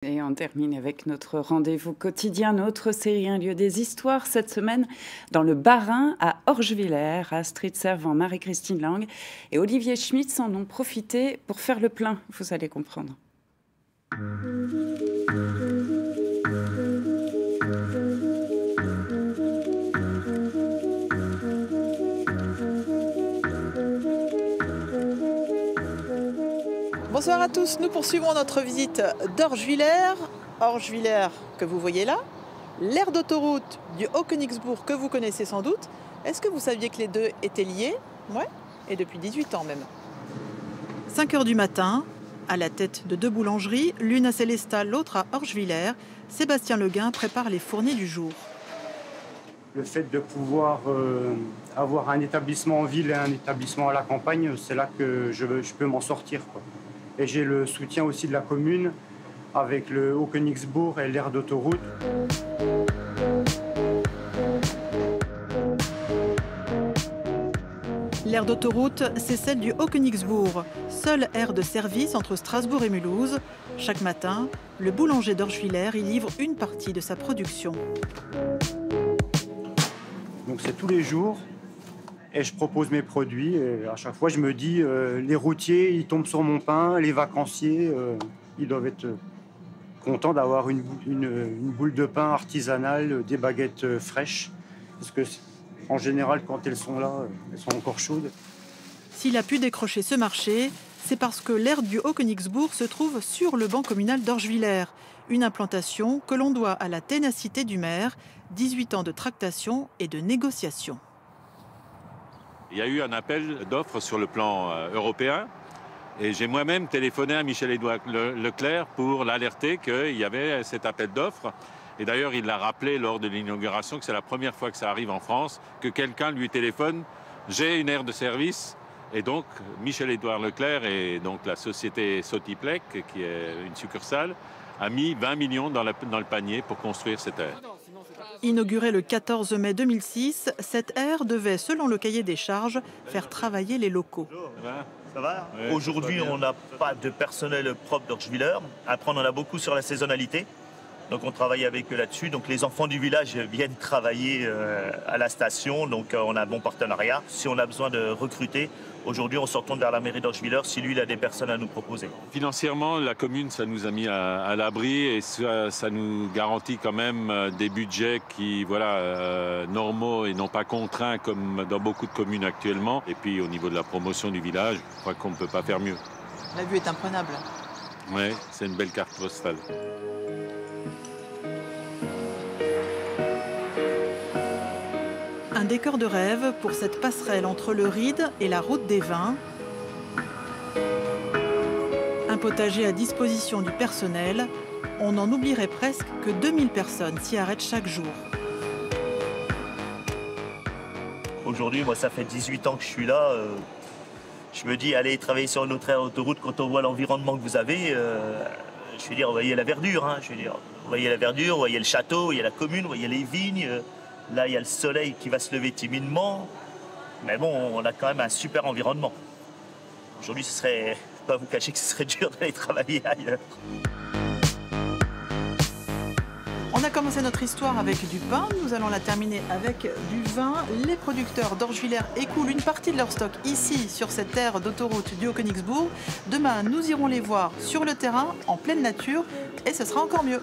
Et on termine avec notre rendez-vous quotidien, notre série Un lieu des histoires. Cette semaine, dans le Bas-Rhin, à Orgewiller, Astrid Servan, Marie-Christine Lang et Olivier Schmitz en ont profité pour faire le plein. Vous allez comprendre. Bonsoir à tous, nous poursuivons notre visite d'Orgewiller. Orgewiller que vous voyez là, l'aire d'autoroute du Haut-Königsbourg que vous connaissez sans doute. Est-ce que vous saviez que les deux étaient liés? Ouais, et depuis 18 ans même. 5 h du matin, à la tête de deux boulangeries, l'une à Sélestat, l'autre à Orgewiller, Sébastien Leguin prépare les fournées du jour. Le fait de pouvoir avoir un établissement en ville et un établissement à la campagne, c'est là que je peux m'en sortir, quoi. Et j'ai le soutien aussi de la commune avec le Haut-Königsbourg et l'aire d'autoroute. L'aire d'autoroute, c'est celle du Haut-Königsbourg, seule aire de service entre Strasbourg et Mulhouse. Chaque matin, le boulanger d'Orgewiller y livre une partie de sa production. Donc c'est tous les jours et je propose mes produits. Et à chaque fois, je me dis, les routiers, ils tombent sur mon pain, les vacanciers, ils doivent être contents d'avoir une boule de pain artisanale, des baguettes fraîches. Parce que en général, quand elles sont là, elles sont encore chaudes. S'il a pu décrocher ce marché, c'est parce que l'aire du Haut-Königsbourg se trouve sur le banc communal d'Orgewiller. Une implantation que l'on doit à la ténacité du maire, 18 ans de tractation et de négociation. Il y a eu un appel d'offres sur le plan européen et j'ai moi-même téléphoné à Michel-Édouard Leclerc pour l'alerter qu'il y avait cet appel d'offres. Et d'ailleurs, il l'a rappelé lors de l'inauguration que c'est la première fois que ça arrive en France, que quelqu'un lui téléphone « j'ai une aire de service ». Et donc, Michel-Édouard Leclerc et donc la société Sotiplec, qui est une succursale, a mis 20 millions dans le panier pour construire cette aire. Inaugurée le 14 mai 2006, cette aire devait, selon le cahier des charges, faire travailler les locaux. Ça va? Ouais, aujourd'hui, on n'a pas de personnel propre d'Orgewiller. Après, on en a beaucoup sur la saisonnalité. Donc, on travaille avec eux là-dessus. Donc, les enfants du village viennent travailler à la station. Donc, on a un bon partenariat. Si on a besoin de recruter, aujourd'hui, on se retourne vers la mairie d'Orgewiller si lui, il a des personnes à nous proposer. Financièrement, la commune, ça nous a mis à l'abri et ça nous garantit quand même des budgets qui, voilà, normaux et non pas contraints comme dans beaucoup de communes actuellement. Et puis, au niveau de la promotion du village, je crois qu'on ne peut pas faire mieux. La vue est imprenable. Oui, c'est une belle carte postale. Un décor de rêve pour cette passerelle entre le Ride et la route des vins. Un potager à disposition du personnel. On en oublierait presque que 2000 personnes s'y arrêtent chaque jour. Aujourd'hui, moi, ça fait 18 ans que je suis là. Je me dis, allez travailler sur une autre aire d'autoroute, quand on voit l'environnement que vous avez, je veux dire, vous voyez la verdure. Hein, je veux dire, vous voyez la verdure, vous voyez le château, vous voyez la commune, vous voyez les vignes. Là, il y a le soleil qui va se lever timidement. Mais bon, on a quand même un super environnement. Aujourd'hui, je ne vais pas vous cacher que ce serait dur d'aller travailler ailleurs. On a commencé notre histoire avec du pain, nous allons la terminer avec du vin. Les producteurs d'Orgewiller écoulent une partie de leur stock ici, sur cette aire d'autoroute du Haut-Königsbourg. Demain, nous irons les voir sur le terrain, en pleine nature, et ce sera encore mieux.